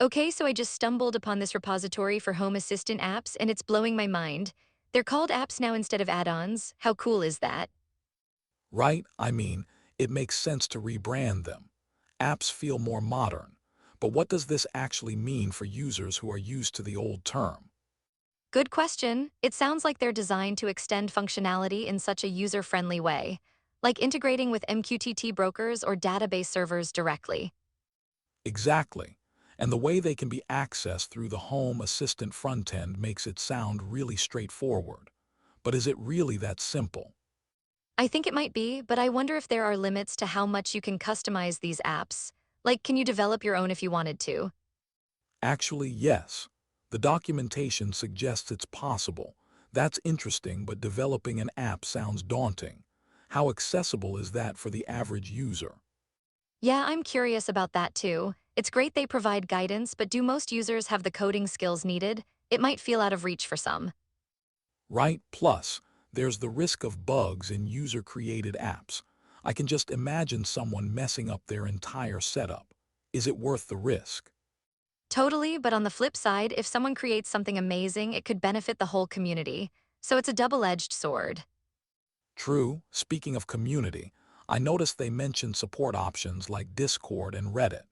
Okay, so I just stumbled upon this repository for home assistant apps and it's blowing my mind. They're called apps now instead of add-ons. How cool is that? Right? I mean, it makes sense to rebrand them. Apps feel more modern. But what does this actually mean for users who are used to the old term? Good question. It sounds like they're designed to extend functionality in such a user-friendly way, like integrating with MQTT brokers or database servers directly. Exactly. And the way they can be accessed through the Home Assistant front end makes it sound really straightforward. But is it really that simple? I think it might be, but I wonder if there are limits to how much you can customize these apps. Like, can you develop your own if you wanted to? Actually, yes. The documentation suggests it's possible. That's interesting, but developing an app sounds daunting. How accessible is that for the average user? Yeah, I'm curious about that too. It's great they provide guidance, but do most users have the coding skills needed? It might feel out of reach for some. Right? Plus, there's the risk of bugs in user-created apps. I can just imagine someone messing up their entire setup. Is it worth the risk? Totally, but on the flip side, if someone creates something amazing, it could benefit the whole community. So it's a double-edged sword. True, speaking of community, I noticed they mentioned support options like Discord and Reddit.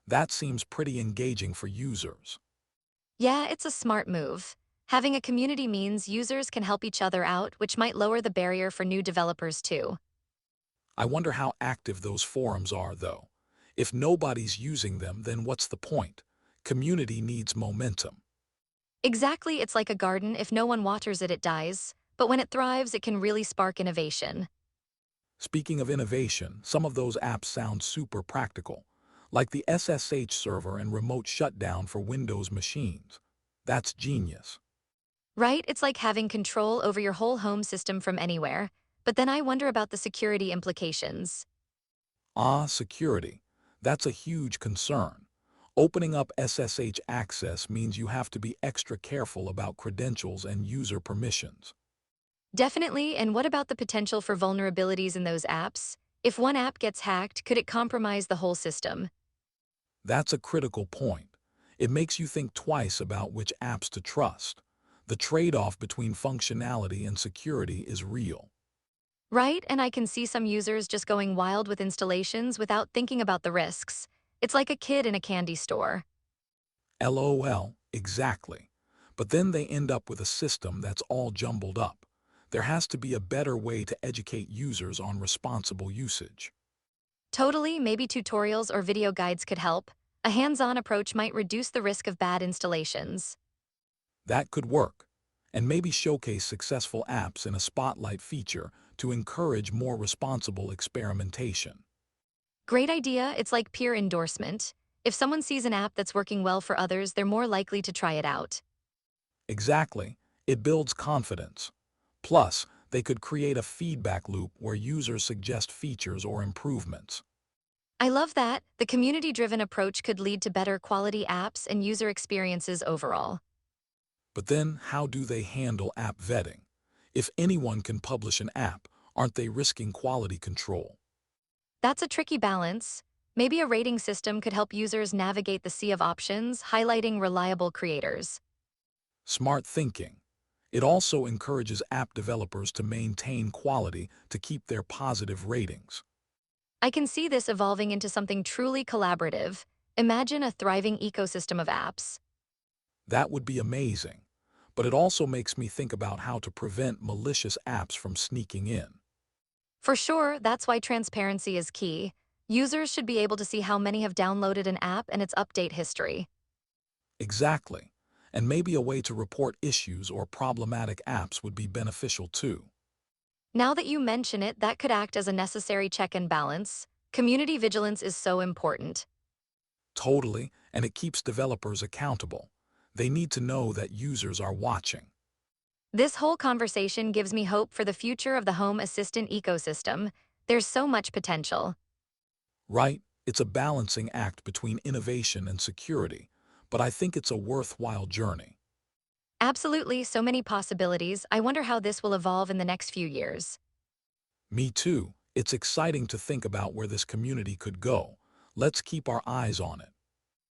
That seems pretty engaging for users. Yeah, it's a smart move. Having a community means users can help each other out, which might lower the barrier for new developers too. I wonder how active those forums are, though. If nobody's using them, then what's the point? Community needs momentum. Exactly, it's like a garden. If no one waters it, it dies. But when it thrives, it can really spark innovation. Speaking of innovation, some of those apps sound super practical, like the SSH server and remote shutdown for Windows machines. That's genius. Right? It's like having control over your whole home system from anywhere. But then I wonder about the security implications. Security. That's a huge concern. Opening up SSH access means you have to be extra careful about credentials and user permissions. Definitely, and what about the potential for vulnerabilities in those apps? If one app gets hacked, could it compromise the whole system? That's a critical point. It makes you think twice about which apps to trust. The trade-off between functionality and security is real. Right, and I can see some users just going wild with installations without thinking about the risks. It's like a kid in a candy store. LOL, exactly. But then they end up with a system that's all jumbled up. There has to be a better way to educate users on responsible usage. Totally, maybe tutorials or video guides could help. A hands-on approach might reduce the risk of bad installations. That could work, and maybe showcase successful apps in a spotlight feature to encourage more responsible experimentation. Great idea, it's like peer endorsement. If someone sees an app that's working well for others, they're more likely to try it out. Exactly, it builds confidence. Plus, they could create a feedback loop where users suggest features or improvements. I love that. The community-driven approach could lead to better quality apps and user experiences overall. But then, how do they handle app vetting? If anyone can publish an app, aren't they risking quality control? That's a tricky balance. Maybe a rating system could help users navigate the sea of options, highlighting reliable creators. Smart thinking. It also encourages app developers to maintain quality to keep their positive ratings. I can see this evolving into something truly collaborative. Imagine a thriving ecosystem of apps. That would be amazing. But it also makes me think about how to prevent malicious apps from sneaking in. For sure, that's why transparency is key. Users should be able to see how many have downloaded an app and its update history. Exactly. And maybe a way to report issues or problematic apps would be beneficial too. Now that you mention it, that could act as a necessary check and balance. Community vigilance is so important. Totally, and it keeps developers accountable. They need to know that users are watching. This whole conversation gives me hope for the future of the home assistant ecosystem. There's so much potential. Right? It's a balancing act between innovation and security, but I think it's a worthwhile journey. Absolutely, so many possibilities. I wonder how this will evolve in the next few years. Me too. It's exciting to think about where this community could go. Let's keep our eyes on it.